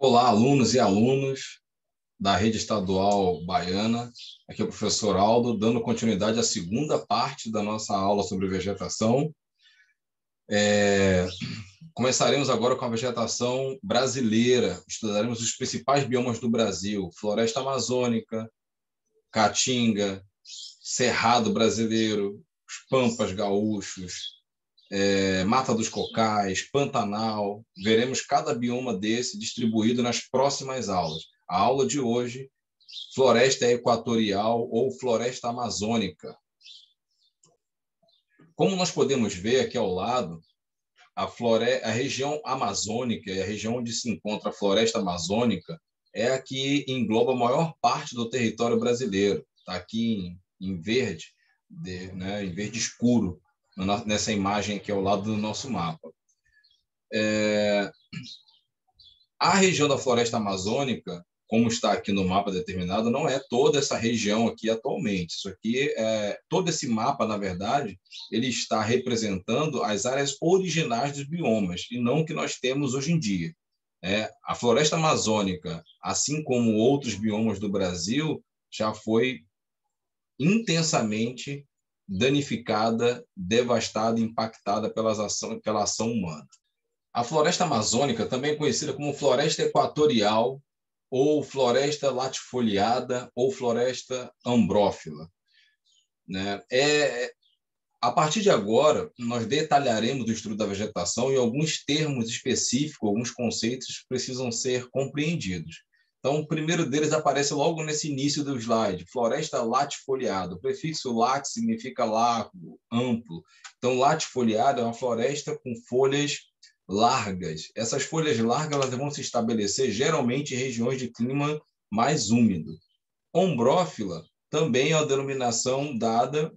Olá, alunos e alunas da Rede Estadual Baiana. Aqui é o professor Aldo, dando continuidade à segunda parte da nossa aula sobre vegetação. Começaremos agora com a vegetação brasileira. Estudaremos os principais biomas do Brasil: floresta amazônica, caatinga, cerrado brasileiro, os pampas gaúchos, Mata dos Cocais, Pantanal. Veremos cada bioma desse distribuído nas próximas aulas. A aula de hoje, floresta equatorial ou floresta amazônica. Como nós podemos ver aqui ao lado, a região amazônica e a região onde se encontra a floresta amazônica é a que engloba a maior parte do território brasileiro. Está aqui em verde, em verde escuro, nessa imagem aqui ao lado do nosso mapa. A região da floresta amazônica, como está aqui no mapa determinado, não é toda essa região aqui atualmente. Isso aqui, todo esse mapa, na verdade, ele está representando as áreas originais dos biomas, e não o que nós temos hoje em dia. A floresta amazônica, assim como outros biomas do Brasil, já foi intensamente danificada, devastada, impactada pela ação humana. A floresta amazônica, também conhecida como floresta equatorial, ou floresta latifoliada, ou floresta ambrófila. A partir de agora, nós detalharemos o estudo da vegetação e alguns termos específicos, alguns conceitos precisam ser compreendidos. Então, o primeiro deles aparece logo nesse início do slide, floresta latifoliada. O prefixo lat significa largo, amplo. Então, latifoliada é uma floresta com folhas largas. Essas folhas largas elas vão se estabelecer geralmente em regiões de clima mais úmido. Ombrófila também é uma denominação dada,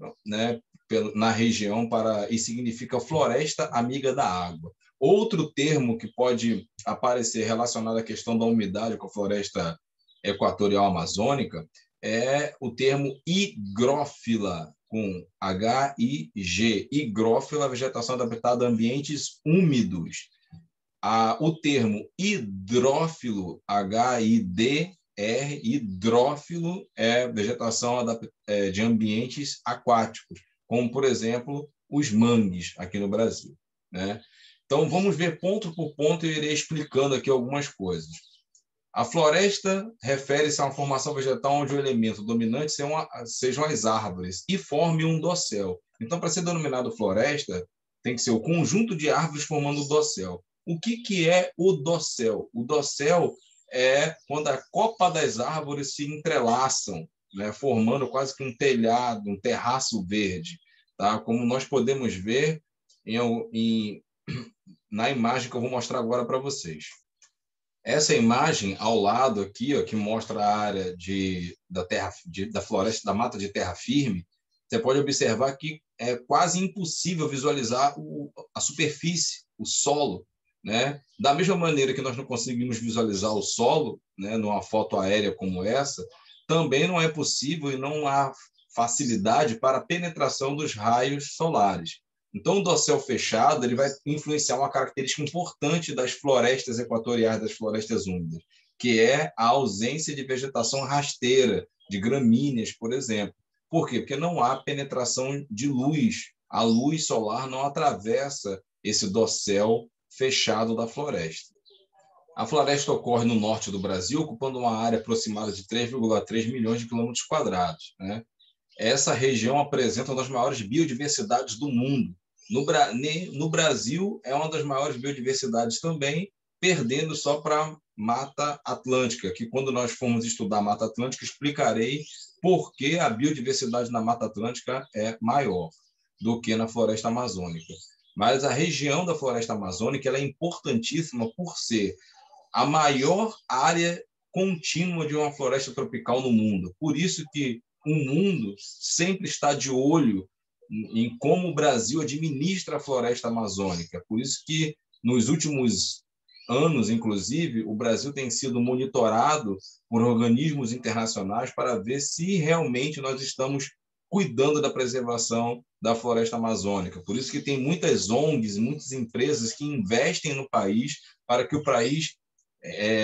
na região e significa floresta amiga da água. Outro termo que pode aparecer relacionado à questão da umidade com a floresta equatorial amazônica é o termo higrófila, com H-I-G. Higrófila, vegetação adaptada a ambientes úmidos. O termo hidrófilo, H-I-D-R, hidrófilo, é vegetação de ambientes aquáticos, como, por exemplo, os mangues aqui no Brasil. Então, vamos ver ponto por ponto e eu irei explicando aqui algumas coisas. A floresta refere-se a uma formação vegetal onde o elemento dominante sejam as árvores e forme um dossel. Então, para ser denominado floresta, tem que ser o conjunto de árvores formando o dossel. O que é o dossel? O dossel é quando a copa das árvores se entrelaçam, formando quase que um telhado, um terraço verde, tá? Como nós podemos ver na imagem que eu vou mostrar agora para vocês. Essa imagem ao lado aqui, que mostra a área da floresta, da mata de terra firme, você pode observar que é quase impossível visualizar a superfície, o solo. Da mesma maneira que nós não conseguimos visualizar o solo, numa foto aérea como essa, também não é possível e não há facilidade para a penetração dos raios solares. Então, o dossel fechado ele vai influenciar uma característica importante das florestas equatoriais, das florestas úmidas, que é a ausência de vegetação rasteira, de gramíneas, por exemplo. Por quê? Porque não há penetração de luz. A luz solar não atravessa esse dossel fechado da floresta. A floresta ocorre no norte do Brasil, ocupando uma área aproximada de 3,3 milhões de quilômetros quadrados. Essa região apresenta uma das maiores biodiversidades do mundo. No Brasil, é uma das maiores biodiversidades também, perdendo só para a Mata Atlântica, que quando nós formos estudar a Mata Atlântica, explicarei por que a biodiversidade na Mata Atlântica é maior do que na floresta amazônica. Mas a região da floresta amazônica ela é importantíssima por ser a maior área contínua de uma floresta tropical no mundo. Por isso que o mundo sempre está de olho em como o Brasil administra a floresta amazônica. Por isso que, nos últimos anos, inclusive, o Brasil tem sido monitorado por organismos internacionais para ver se realmente nós estamos cuidando da preservação da floresta amazônica. Por isso que tem muitas ONGs, muitas empresas que investem no país para que o país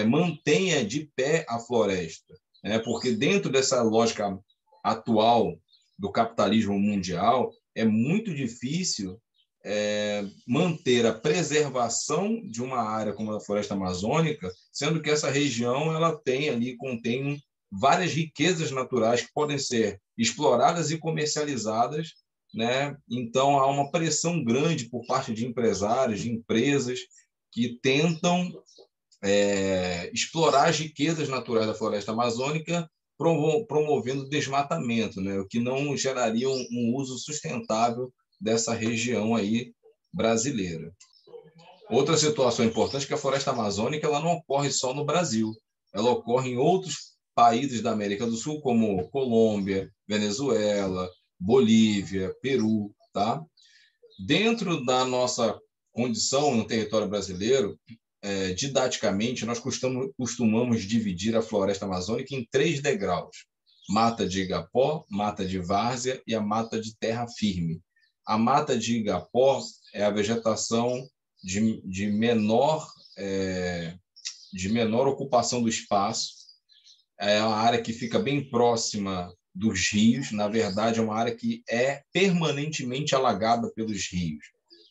mantenha de pé a floresta, né? Porque dentro dessa lógica atual do capitalismo mundial, é muito difícil manter a preservação de uma área como a floresta amazônica, sendo que essa região ela contém várias riquezas naturais que podem ser exploradas e comercializadas, né? Então há uma pressão grande por parte de empresários, de empresas que tentam explorar as riquezas naturais da floresta amazônica, promovendo desmatamento, né? O que não geraria um uso sustentável dessa região aí brasileira. Outra situação importante é que a floresta amazônica ela não ocorre só no Brasil, ela ocorre em outros países da América do Sul, como Colômbia, Venezuela, Bolívia, Peru, tá? Dentro da nossa condição no território brasileiro, didaticamente, nós costumamos dividir a floresta amazônica em 3 degraus: mata de igapó, mata de várzea e a mata de terra firme. A mata de igapó é a vegetação de menor ocupação do espaço, é uma área que fica bem próxima dos rios, na verdade é uma área que é permanentemente alagada pelos rios.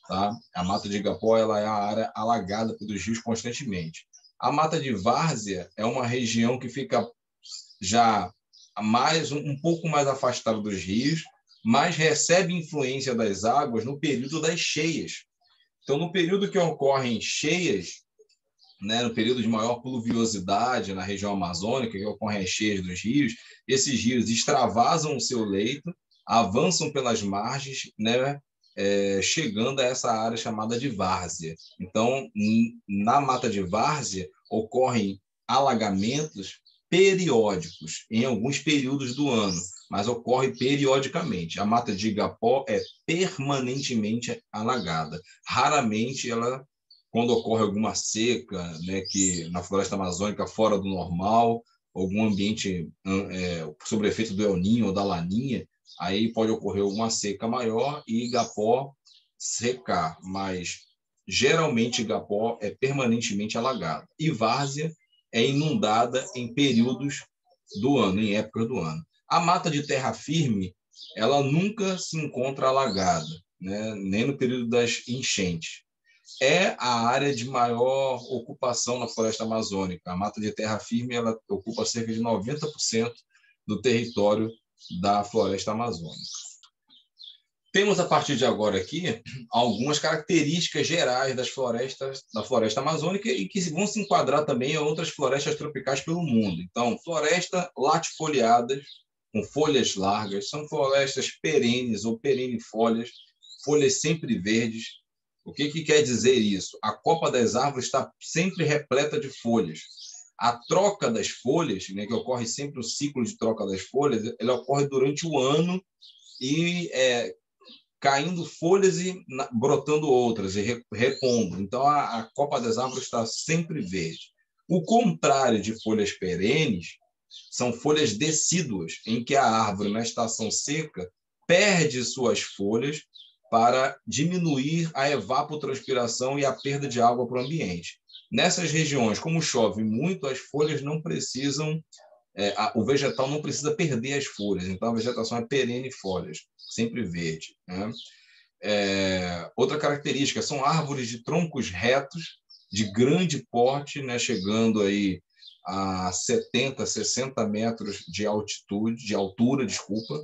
Tá? A mata de igapó ela é a área alagada pelos rios constantemente. A mata de várzea é uma região que fica já um pouco mais afastada dos rios, mas recebe influência das águas no período das cheias. Então, no período que ocorrem cheias, né, no período de maior pluviosidade na região amazônica, que ocorrem as cheias dos rios, esses rios extravasam o seu leito, avançam pelas margens, né, chegando a essa área chamada de várzea. Então, na mata de várzea, ocorrem alagamentos periódicos, em alguns períodos do ano, mas ocorre periodicamente. A mata de igapó é permanentemente alagada. Raramente ela, quando ocorre alguma seca, né, que na floresta amazônica fora do normal, algum ambiente sob efeito do El Niño ou da Laninha, aí pode ocorrer alguma seca maior e igapó secar, mas geralmente igapó é permanentemente alagado. E várzea é inundada em períodos do ano, em épocas do ano. A mata de terra firme, ela nunca se encontra alagada, né? Nem no período das enchentes. É a área de maior ocupação na floresta amazônica. A mata de terra firme ela ocupa cerca de 90% do território da floresta amazônica. Temos, a partir de agora aqui, algumas características gerais da floresta amazônica e que vão se enquadrar também em outras florestas tropicais pelo mundo. Então, floresta latifoliadas, com folhas largas, são florestas perenes ou perennifólias, folhas sempre verdes. O que quer dizer isso? A copa das árvores está sempre repleta de folhas. A troca das folhas, né, que ocorre sempre o ciclo de troca das folhas, ela ocorre durante o ano e caindo folhas e brotando outras, e repondo. Então, a copa das árvores está sempre verde. O contrário de folhas perenes são folhas decíduas, em que a árvore, na estação seca, perde suas folhas para diminuir a evapotranspiração e a perda de água para o ambiente. Nessas regiões, como chove muito, as folhas não precisam, o vegetal não precisa perder as folhas, então a vegetação é perene folhas, sempre verde, né? Outra característica são árvores de troncos retos, de grande porte, né, chegando aí a 70, 60 metros de altura, desculpa.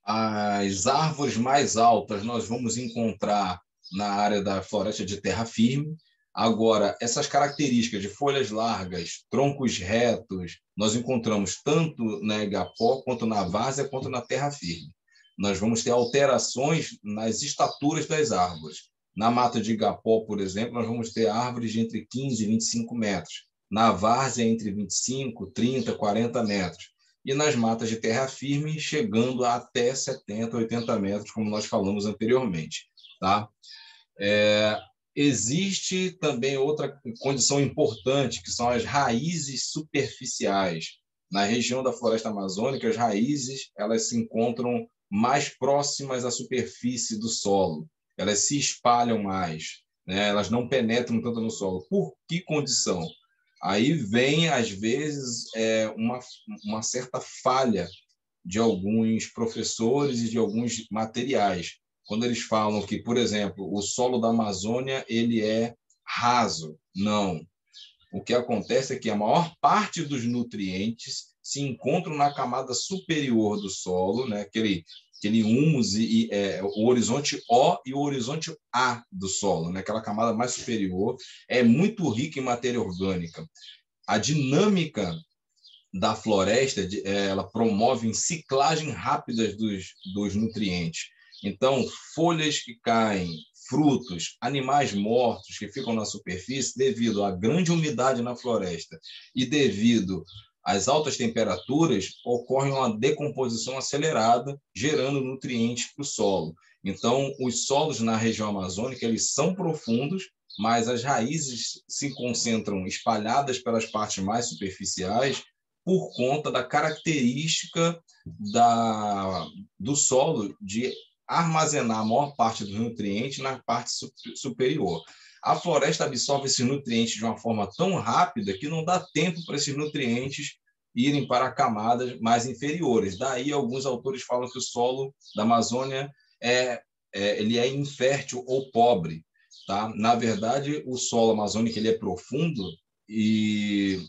As árvores mais altas nós vamos encontrar na área da floresta de terra firme. Agora, essas características de folhas largas, troncos retos, nós encontramos tanto na igapó, quanto na várzea, quanto na terra firme. Nós vamos ter alterações nas estaturas das árvores. Na mata de igapó, por exemplo, nós vamos ter árvores de entre 15 e 25 metros. Na várzea, entre 25, 30, 40 metros. E nas matas de terra firme, chegando a até 70, 80 metros, como nós falamos anteriormente. Tá? Existe também outra condição importante, que são as raízes superficiais. Na região da floresta amazônica, as raízes elas se encontram mais próximas à superfície do solo, elas se espalham mais. né? Elas não penetram tanto no solo. Por que condição? Aí vem, às vezes, uma certa falha de alguns professores e de alguns materiais. Quando eles falam que, por exemplo, o solo da Amazônia ele é raso. Não. O que acontece é que a maior parte dos nutrientes se encontram na camada superior do solo, né? aquele humus o horizonte O e o horizonte A do solo, né? Aquela camada mais superior, é muito rica em matéria orgânica. A dinâmica da floresta, ela promove ciclagem rápida dos nutrientes. Então, folhas que caem, frutos, animais mortos que ficam na superfície, devido à grande umidade na floresta e devido às altas temperaturas, ocorre uma decomposição acelerada, gerando nutrientes para o solo. Então, os solos na região amazônica eles são profundos, mas as raízes se concentram espalhadas pelas partes mais superficiais, por conta da característica do solo de armazenar a maior parte dos nutrientes na parte superior. A floresta absorve esses nutrientes de uma forma tão rápida que não dá tempo para esses nutrientes irem para camadas mais inferiores. Daí, alguns autores falam que o solo da Amazônia ele é infértil ou pobre. Tá? Na verdade, o solo amazônico ele é profundo, e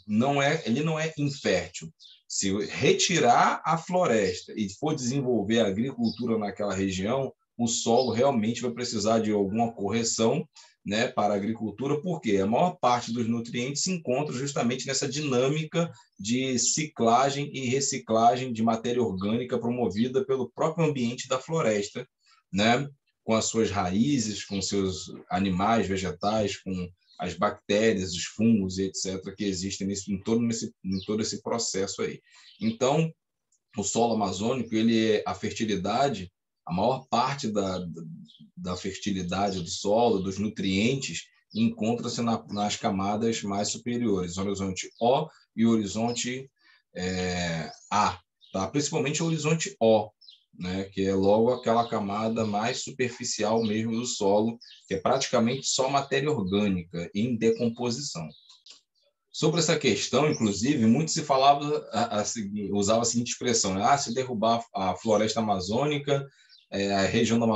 ele não é infértil. Se retirar a floresta e for desenvolver a agricultura naquela região, o solo realmente vai precisar de alguma correção, né, para a agricultura, porque a maior parte dos nutrientes se encontra justamente nessa dinâmica de ciclagem e reciclagem de matéria orgânica promovida pelo próprio ambiente da floresta, né, com as suas raízes, com seus animais, vegetais, com as bactérias, os fungos, etc., que existem em todo esse processo aí. Então, o solo amazônico, a fertilidade, a maior parte da fertilidade do solo, dos nutrientes, encontra-se nas camadas mais superiores, horizonte O e horizonte A, tá? Principalmente o horizonte O, né, que é logo aquela camada mais superficial mesmo do solo, que é praticamente só matéria orgânica em decomposição. Sobre essa questão, inclusive, muito se falava, usava a seguinte expressão, né? Se derrubar a floresta amazônica, a região da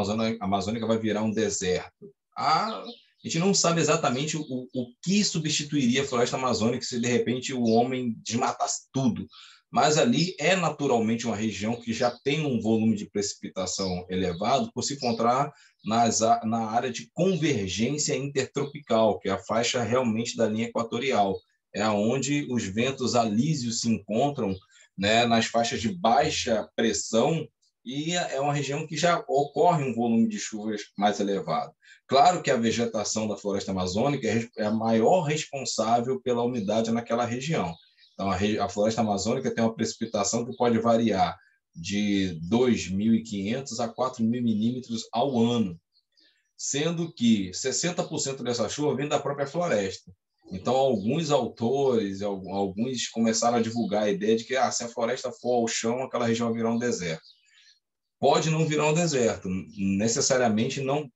Amazônica vai virar um deserto. A gente não sabe exatamente o que substituiria a floresta amazônica se, de repente, o homem desmatasse tudo. Mas ali é naturalmente uma região que já tem um volume de precipitação elevado por se encontrar na área de convergência intertropical, que é a faixa realmente da linha equatorial. É onde os ventos alísios se encontram, né, nas faixas de baixa pressão, e é uma região que já ocorre um volume de chuvas mais elevado. Claro que a vegetação da floresta amazônica é a maior responsável pela umidade naquela região. Então, a floresta amazônica tem uma precipitação que pode variar de 2.500 a 4.000 milímetros ao ano, sendo que 60% dessa chuva vem da própria floresta. Então, alguns autores, alguns começaram a divulgar a ideia de que se a floresta for ao chão, aquela região vai virar um deserto. Pode não virar um deserto, necessariamente não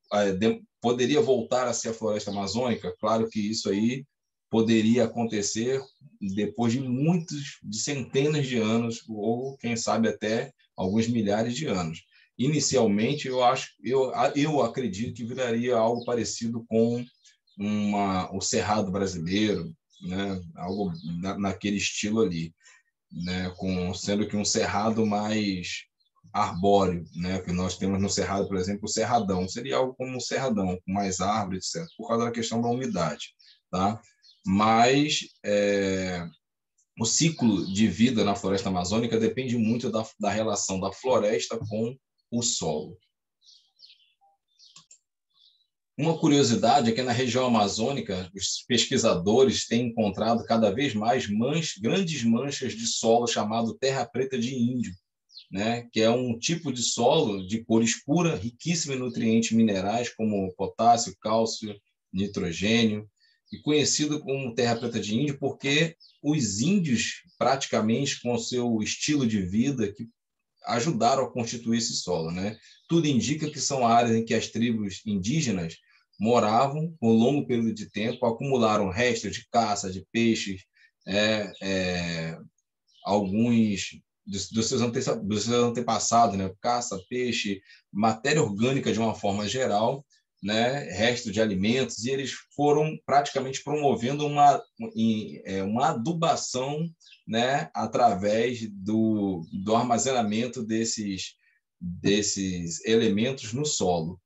poderia voltar a ser a floresta amazônica. Claro que isso aí poderia acontecer depois de centenas de anos, ou quem sabe até alguns milhares de anos. Inicialmente, eu acredito que viraria algo parecido com o Cerrado brasileiro, né? Algo naquele estilo ali, né? Sendo que um cerrado mais arbóreo, né? Que nós temos no cerrado, por exemplo, o cerradão, seria algo como um cerradão, com mais árvores, etc., por causa da questão da umidade, tá? Mas o ciclo de vida na floresta amazônica depende muito da relação da floresta com o solo. Uma curiosidade é que na região amazônica, os pesquisadores têm encontrado cada vez mais grandes manchas de solo chamado terra preta de índio, né? Que é um tipo de solo de cor escura, riquíssimo em nutrientes minerais como potássio, cálcio, nitrogênio, e conhecido como terra preta de índio porque os índios, praticamente com o seu estilo de vida, que ajudaram a constituir esse solo, né? Tudo indica que são áreas em que as tribos indígenas moravam por um longo período de tempo, acumularam restos de caça, de peixes, alguns dos seus antepassados, né? Caça, peixe, matéria orgânica de uma forma geral, né? Resto de alimentos, e eles foram praticamente promovendo uma adubação, né? Através do armazenamento desses elementos no solo.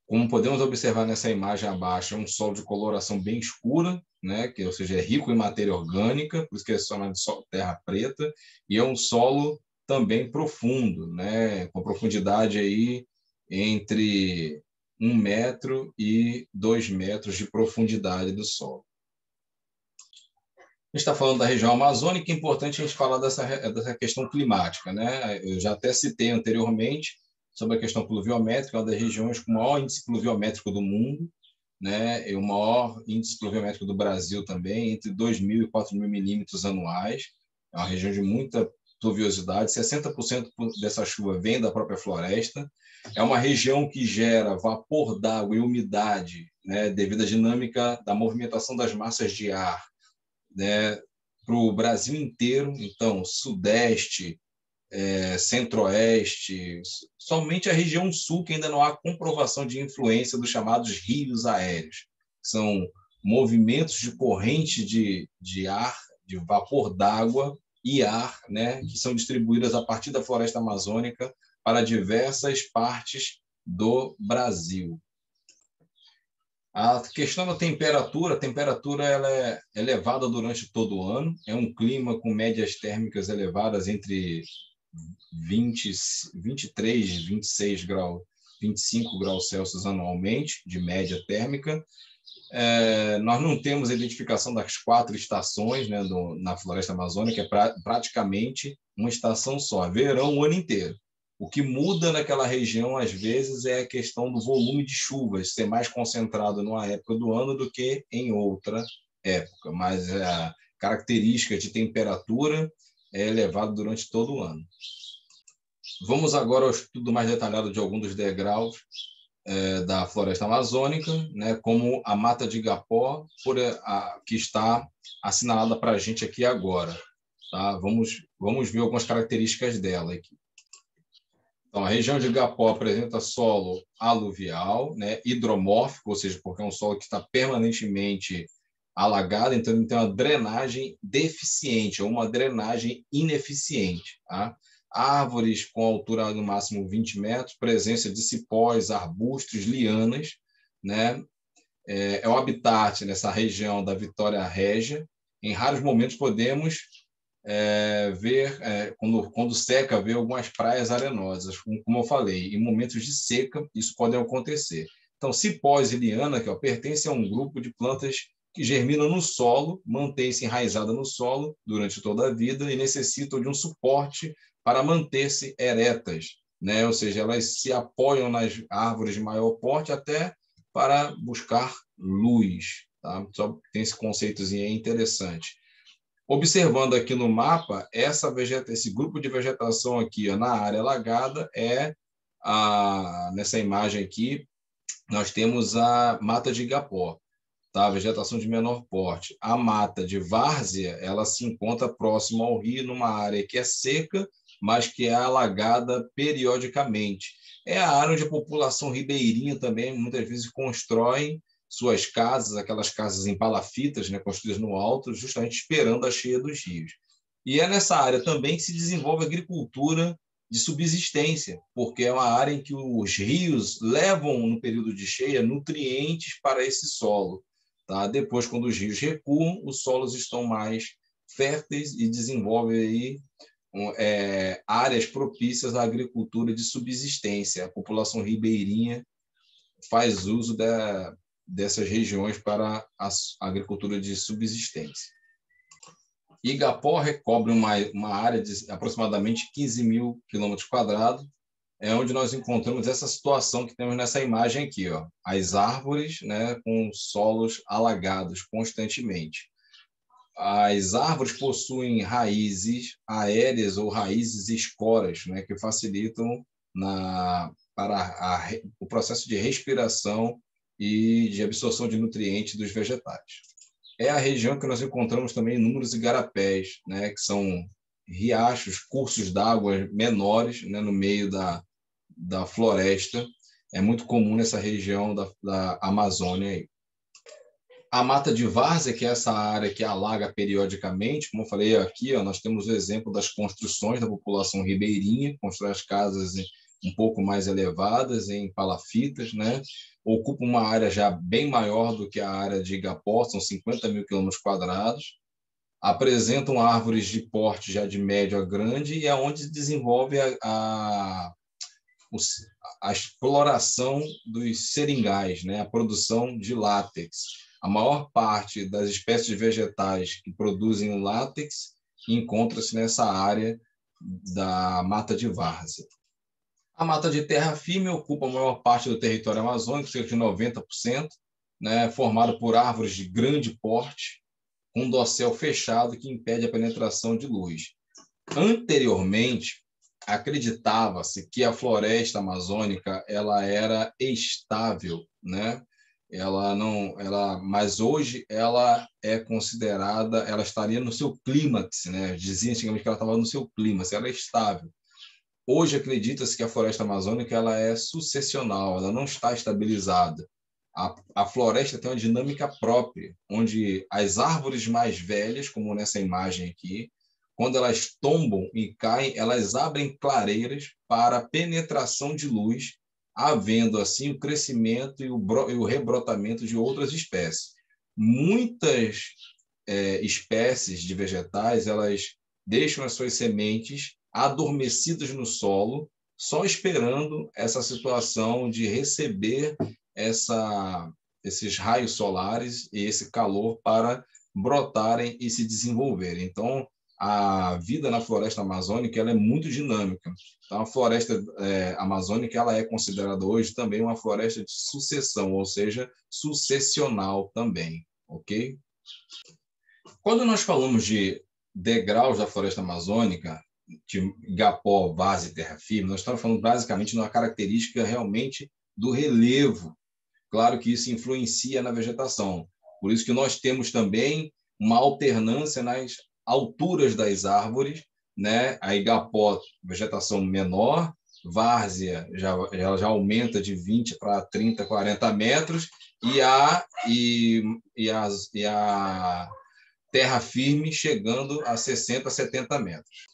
Como podemos observar nessa imagem abaixo, é um solo de coloração bem escura, né? Ou seja, é rico em matéria orgânica, por isso que é chamado de terra preta, e é um solo também profundo, né? Com profundidade aí entre 1 metro e 2 metros de profundidade do solo. A gente está falando da região amazônica, é importante a gente falar dessa questão climática, né? Eu já até citei anteriormente sobre a questão pluviométrica, é uma das regiões com o maior índice pluviométrico do mundo, né? E o maior índice pluviométrico do Brasil também, entre 2.000 e 4.000 milímetros anuais. É uma região de muita pluviosidade, 60% dessa chuva vem da própria floresta. É uma região que gera vapor d'água e umidade, né? Devido à dinâmica da movimentação das massas de ar, né? Para o Brasil inteiro, então, sudeste, centro-oeste, somente a região sul que ainda não há comprovação de influência dos chamados rios aéreos. São movimentos de corrente de ar, de vapor d'água e ar, né, que são distribuídas a partir da floresta amazônica para diversas partes do Brasil. A questão da temperatura, a temperatura ela é elevada durante todo o ano, é um clima com médias térmicas elevadas entre 23, 26 graus, 25 graus Celsius anualmente, de média térmica. Nós não temos a identificação das 4 estações, né, na floresta amazônica, é praticamente uma estação só, verão o ano inteiro. O que muda naquela região, às vezes, é a questão do volume de chuvas ser mais concentrado numa época do ano do que em outra época, mas a característica de temperatura é elevada durante todo o ano. Vamos agora ao estudo mais detalhado de alguns dos degraus da floresta amazônica, né, como a mata de igapó, que está assinalada para a gente aqui agora. Tá? Vamos ver algumas características dela aqui. Então, a região de igapó apresenta solo aluvial, né, hidromórfico, ou seja, porque é um solo que está permanentemente alagado, então ele tem uma drenagem deficiente, ou uma drenagem ineficiente. Tá? Árvores com altura no máximo 20 metros, presença de cipós, arbustos, lianas, né? É o habitat nessa região da Vitória Régia. Em raros momentos podemos ver, quando seca, ver algumas praias arenosas, como eu falei. Em momentos de seca, isso pode acontecer. Então, cipós e liana, que pertencem a um grupo de plantas que germinam no solo, mantêm-se enraizadas no solo durante toda a vida e necessitam de um suporte para manter-se eretas, né? Ou seja, elas se apoiam nas árvores de maior porte até para buscar luz. Tá? Só tem esse conceitozinho aí interessante. Observando aqui no mapa, esse grupo de vegetação aqui, ó, na área alagada, nessa imagem aqui, nós temos a mata de igapó, tá? Vegetação de menor porte. A mata de várzea, ela se encontra próxima ao rio, numa área que é seca, mas que é alagada periodicamente. É a área onde a população ribeirinha também, muitas vezes, constrói suas casas, aquelas casas em palafitas, né, construídas no alto, justamente esperando a cheia dos rios. E é nessa área também que se desenvolve a agricultura de subsistência, porque é uma área em que os rios levam, no período de cheia, nutrientes para esse solo. Tá? Depois, quando os rios recuam, os solos estão mais férteis e desenvolvem aí, áreas propícias à agricultura de subsistência. A população ribeirinha faz uso dessas regiões para a agricultura de subsistência. Igapó recobre uma área de aproximadamente 15.000 km², é onde nós encontramos essa situação que temos nessa imagem aqui, ó, as árvores, né, com solos alagados constantemente. As árvores possuem raízes aéreas ou raízes esporas, né, que facilitam para o processo de respiração e de absorção de nutrientes dos vegetais. É a região que nós encontramos também inúmeros igarapés, né, que são riachos, cursos d'água menores, né, no meio da floresta. É muito comum nessa região da Amazônia aí. A mata de várzea, que é essa área que alaga periodicamente, como eu falei aqui, ó, nós temos o exemplo das construções da população ribeirinha, constrói as casas um pouco mais elevadas, em palafitas, né? Ocupa uma área já bem maior do que a área de Igapó, são 50 mil quilômetros quadrados, apresentam árvores de porte já de médio a grande e é onde se desenvolve a exploração dos seringais, né? A produção de látex. A maior parte das espécies vegetais que produzem o látex encontra-se nessa área da mata de várzea. A mata de terra firme ocupa a maior parte do território amazônico, cerca de 90%, né? Formada por árvores de grande porte, com um dossel fechado que impede a penetração de luz. Anteriormente, acreditava-se que a floresta amazônica ela era estável, né? Mas hoje ela é considerada, ela estaria no seu clímax, né? Dizia antigamente que ela estava no seu clímax, ela é estável. Hoje acredita-se que a floresta amazônica ela é sucessional, ela não está estabilizada. A floresta tem uma dinâmica própria, onde as árvores mais velhas, como nessa imagem aqui, quando elas tombam e caem, elas abrem clareiras para a penetração de luz, havendo assim o crescimento e o rebrotamento de outras espécies. Muitas espécies de vegetais, elas deixam as suas sementes adormecidas no solo, só esperando essa situação de receber esses raios solares e esse calor para brotarem e se desenvolverem. Então, a vida na floresta amazônica ela é muito dinâmica. Então, a floresta amazônica ela é considerada hoje também uma floresta de sucessão, ou seja, sucessional também, ok? Quando nós falamos de degraus da floresta amazônica, de igapó, várzea e terra firme, nós estamos falando basicamente de uma característica realmente do relevo. Claro que isso influencia na vegetação. Por isso que nós temos também uma alternância nas alturas das árvores, né? A igapó, vegetação menor, várzea já aumenta de 20 para 30, 40 metros, e a terra firme chegando a 60, 70 metros.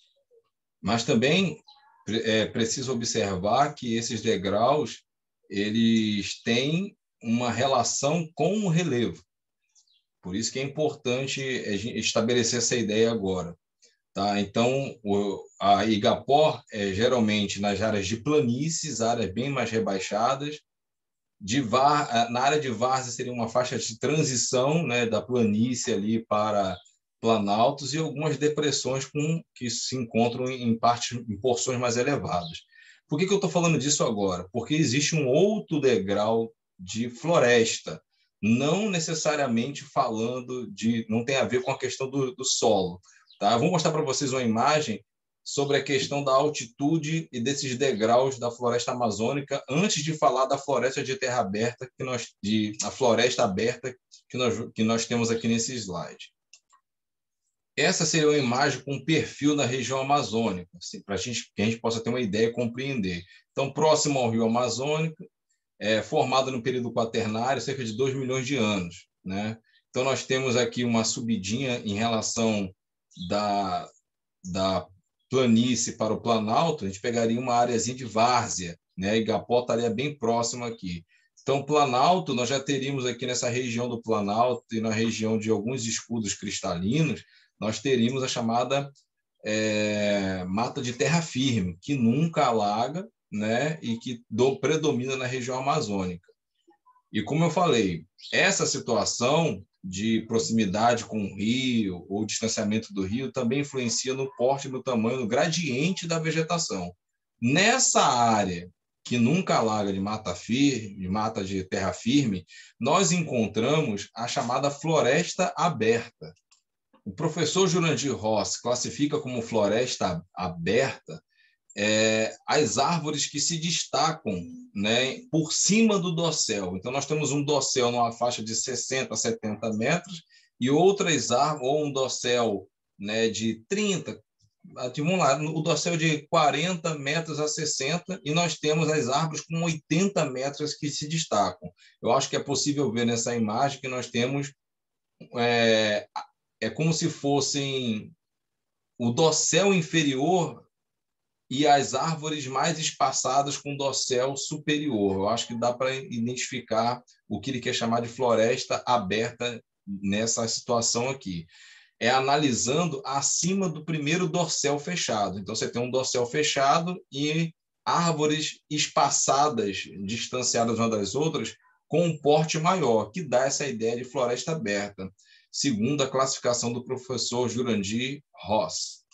Mas também é preciso observar que esses degraus eles têm uma relação com o relevo. Por isso que é importante estabelecer essa ideia agora. Tá? Então, a igapó é geralmente nas áreas de planícies, áreas bem mais rebaixadas. Na área de várzea seria uma faixa de transição, né, da planície ali para planaltos e algumas depressões que se encontram em porções mais elevadas. Por que eu estou falando disso agora? Porque existe um outro degrau de floresta, não necessariamente não tem a ver com a questão do solo. Tá? Eu vou mostrar para vocês uma imagem sobre a questão da altitude e desses degraus da floresta amazônica, antes de falar da floresta de terra aberta, a floresta aberta que nós temos aqui nesse slide. Essa seria uma imagem com perfil na região amazônica, assim, para que a gente possa ter uma ideia e compreender. Então, próximo ao rio Amazônico, formado no período quaternário, cerca de 2 milhões de anos, né? Então, nós temos aqui uma subidinha em relação da planície para o planalto, a gente pegaria uma areazinha de várzea, né? Igapó estaria bem próximo aqui. Então, planalto, nós já teríamos aqui nessa região do planalto e na região de alguns escudos cristalinos, nós teríamos a chamada mata de terra firme, que nunca alaga, né? E que predomina na região amazônica. E como eu falei, essa situação de proximidade com o rio ou distanciamento do rio também influencia no porte, no tamanho, no gradiente da vegetação. Nessa área que nunca alaga de mata de terra firme, nós encontramos a chamada floresta aberta. O professor Jurandir Rossi classifica como floresta aberta as árvores que se destacam, né, por cima do dossel. Então, nós temos um dossel numa faixa de 60 a 70 metros e outras árvores, ou um dossel, né, de 30, vamos lá, o dossel de 40 metros a 60, e nós temos as árvores com 80 metros que se destacam. Eu acho que é possível ver nessa imagem que nós temos, é como se fossem o dossel inferior e as árvores mais espaçadas com dossel superior. Eu acho que dá para identificar o que ele quer chamar de floresta aberta nessa situação aqui. É analisando acima do primeiro dossel fechado. Então, você tem um dossel fechado e árvores espaçadas, distanciadas umas das outras, com um porte maior, que dá essa ideia de floresta aberta, segundo a classificação do professor Jurandir Ross.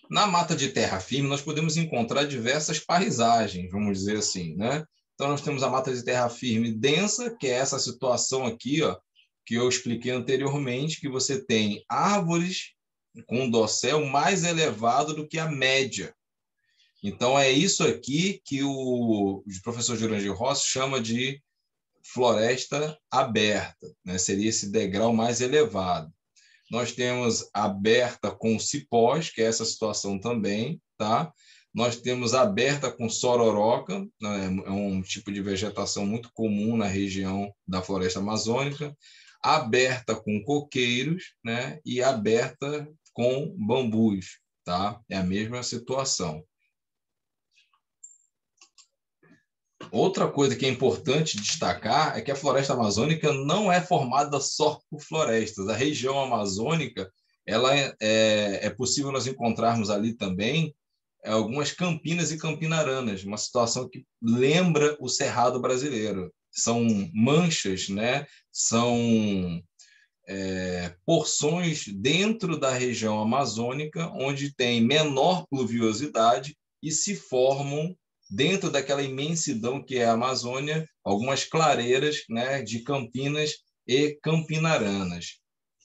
Na mata de terra firme, nós podemos encontrar diversas paisagens, vamos dizer assim, né? Então, nós temos a mata de terra firme densa, que é essa situação aqui, ó, que eu expliquei anteriormente, que você tem árvores com dossel mais elevado do que a média. Então, é isso aqui que o professor Jurandir Rossi chama de floresta aberta, né? Seria esse degrau mais elevado. Nós temos aberta com cipós, que é essa situação também, tá? Nós temos aberta com sororoca, né? É um tipo de vegetação muito comum na região da floresta amazônica, aberta com coqueiros, né? E aberta com bambus, tá? É a mesma situação. Outra coisa que é importante destacar é que a floresta amazônica não é formada só por florestas. A região amazônica, ela é possível nós encontrarmos ali também algumas campinas e campinaranas, uma situação que lembra o Cerrado brasileiro. São manchas, né? São porções dentro da região amazônica onde tem menor pluviosidade e se formam dentro daquela imensidão que é a Amazônia, algumas clareiras, né, de campinas e campinaranas.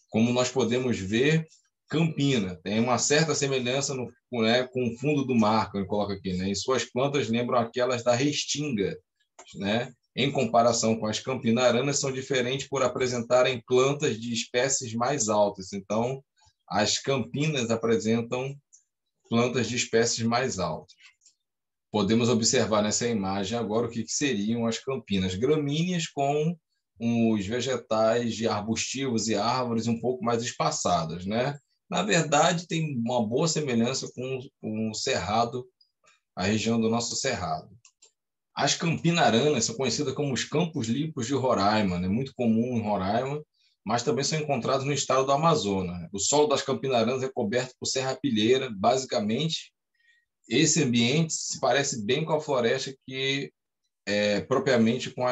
Como nós podemos ver, Campina tem uma certa semelhança né, com o fundo do mar, que eu coloco aqui, né? E suas plantas lembram aquelas da restinga, né? Em comparação com as campinaranas, são diferentes por apresentarem plantas de espécies mais altas. Então, as campinas apresentam plantas de espécies mais altas. Podemos observar nessa imagem agora o que seriam as campinas gramíneas com os vegetais de arbustivos e árvores um pouco mais espaçadas, né? Na verdade, tem uma boa semelhança com o cerrado, a região do nosso cerrado. As campinaranas são conhecidas como os campos limpos de Roraima, né? Muito comum em Roraima, mas também são encontrados no estado do Amazonas. O solo das campinaranas é coberto por serrapilheira, basicamente. Esse ambiente se parece bem com a floresta que propriamente com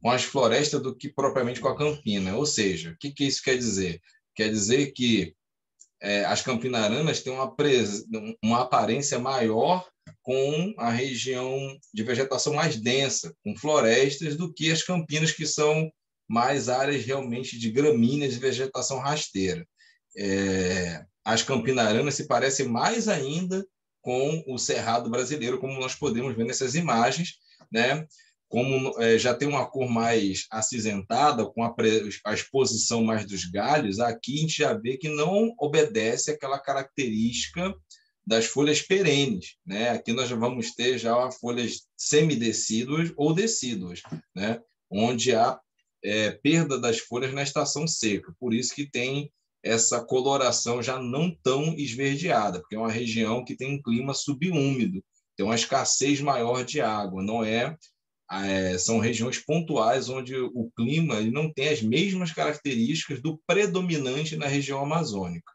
as florestas do que propriamente com a campina. Ou seja, o que isso quer dizer? Quer dizer que as campinaranas têm uma aparência maior com a região de vegetação mais densa, com florestas, do que as campinas, que são mais áreas realmente de gramíneas e vegetação rasteira. As campinaranas se parecem mais ainda com o cerrado brasileiro, como nós podemos ver nessas imagens, né? Como já tem uma cor mais acinzentada, com a exposição mais dos galhos, aqui a gente já vê que não obedece àquela característica das folhas perenes, né? Aqui nós já vamos ter já folhas semidecíduas ou decíduas, né? Onde há perda das folhas na estação seca. Por isso que tem essa coloração já não tão esverdeada, porque é uma região que tem um clima subúmido, tem uma escassez maior de água, são regiões pontuais onde o clima ele não tem as mesmas características do predominante na região amazônica.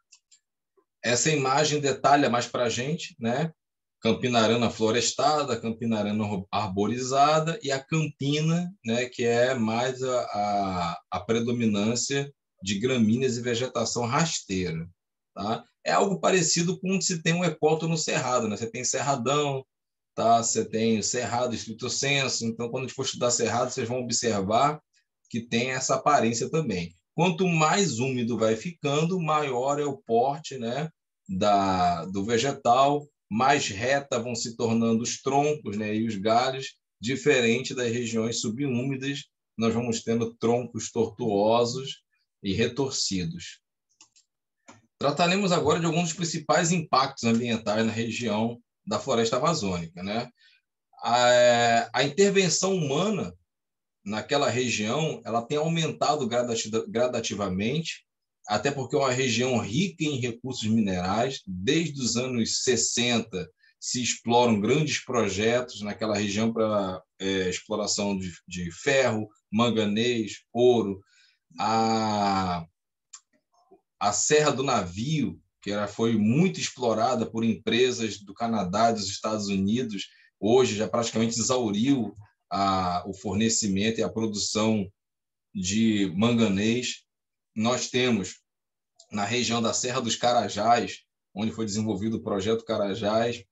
Essa imagem detalha mais para a gente, né? Campinarana florestada, campinarana arborizada e a campina, né, que é mais a predominância de gramíneas e vegetação rasteira. Tá? É algo parecido com onde se tem um ecótono no cerrado, né? Você tem cerradão, tá? Você tem o cerrado estrito sensu. Então, quando a gente for estudar cerrado, vocês vão observar que tem essa aparência também. Quanto mais úmido vai ficando, maior é o porte, né, do vegetal, mais reta vão se tornando os troncos, né, e os galhos, diferente das regiões subúmidas, nós vamos tendo troncos tortuosos e retorcidos. Trataremos agora de alguns dos principais impactos ambientais na região da floresta amazônica, né? A intervenção humana naquela região ela tem aumentado gradativamente, até porque é uma região rica em recursos minerais. Desde os anos 60 se exploram grandes projetos naquela região para exploração de ferro, manganês, ouro. A Serra do Navio, que foi muito explorada por empresas do Canadá e dos Estados Unidos, hoje já praticamente exauriu o fornecimento e a produção de manganês. Nós temos, na região da Serra dos Carajás, onde foi desenvolvido o Projeto Carajás,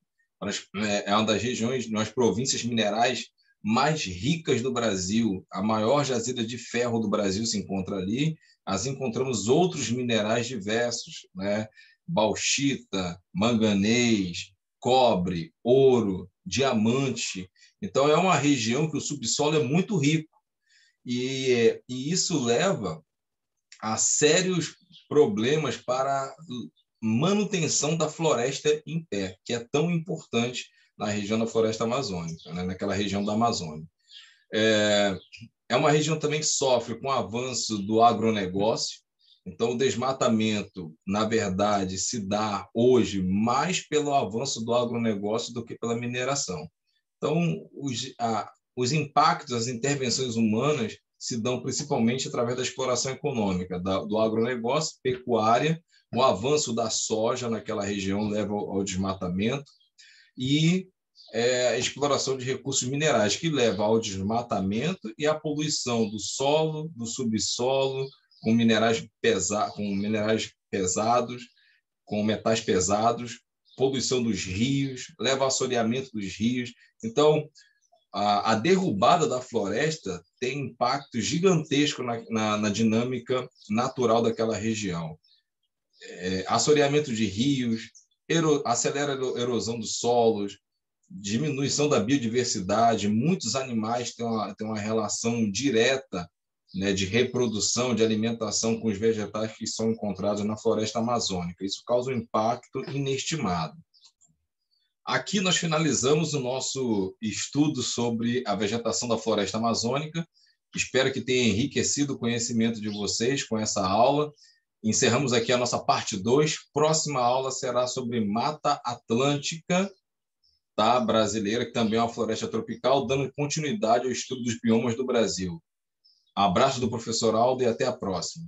é uma das regiões, das províncias minerais mais ricas do Brasil. A maior jazida de ferro do Brasil se encontra ali. Nós encontramos outros minerais diversos, né? Bauxita, manganês, cobre, ouro, diamante. Então, é uma região que o subsolo é muito rico. E isso leva a sérios problemas para a manutenção da floresta em pé, que é tão importante na região da floresta amazônica, né? Naquela região da Amazônia. É uma região também que sofre com o avanço do agronegócio. Então, o desmatamento, na verdade, se dá hoje mais pelo avanço do agronegócio do que pela mineração. Então, os impactos, as intervenções humanas se dão principalmente através da exploração econômica, do agronegócio, pecuária, o avanço da soja naquela região leva ao desmatamento e a exploração de recursos minerais, que leva ao desmatamento e à poluição do solo, do subsolo, com minerais pesados, com metais pesados, poluição dos rios, leva ao assoreamento dos rios. Então, a derrubada da floresta tem impacto gigantesco na dinâmica natural daquela região. Assoreamento de rios, acelera a erosão dos solos, diminuição da biodiversidade. Muitos animais têm uma relação direta, né, de reprodução, de alimentação com os vegetais que são encontrados na floresta amazônica. Isso causa um impacto inestimável. Aqui nós finalizamos o nosso estudo sobre a vegetação da floresta amazônica. Espero que tenha enriquecido o conhecimento de vocês com essa aula. Encerramos aqui a nossa parte 2. Próxima aula será sobre Mata Atlântica, tá, brasileira, que também é uma floresta tropical, dando continuidade ao estudo dos biomas do Brasil. Abraço do professor Aldo e até a próxima.